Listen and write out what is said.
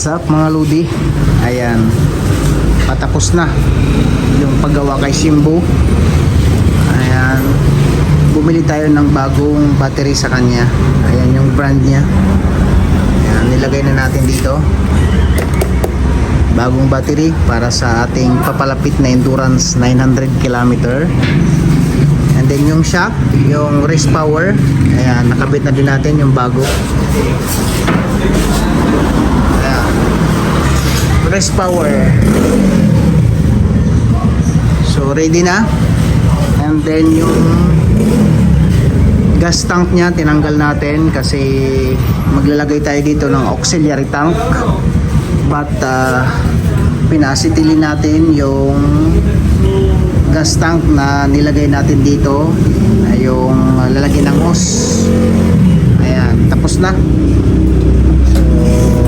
What's up mga Ludi? Ayan, patapos na yung paggawa kay Simbo. Ayan, bumili tayo ng bagong battery sa kanya. Ayan yung brand niya. Ayan, nilagay na natin dito bagong battery para sa ating papalapit na endurance 900 km. And then yung shock, yung wrist power, ayan, nakabit na din natin yung bago. Wrist power. So ready na. And then yung gas tank nya tinanggal natin kasi maglalagay tayo dito ng auxiliary tank. But pinasitilin natin yung gas tank na nilagay natin dito, yung lalagyan ng hose. Ayan, tapos na. So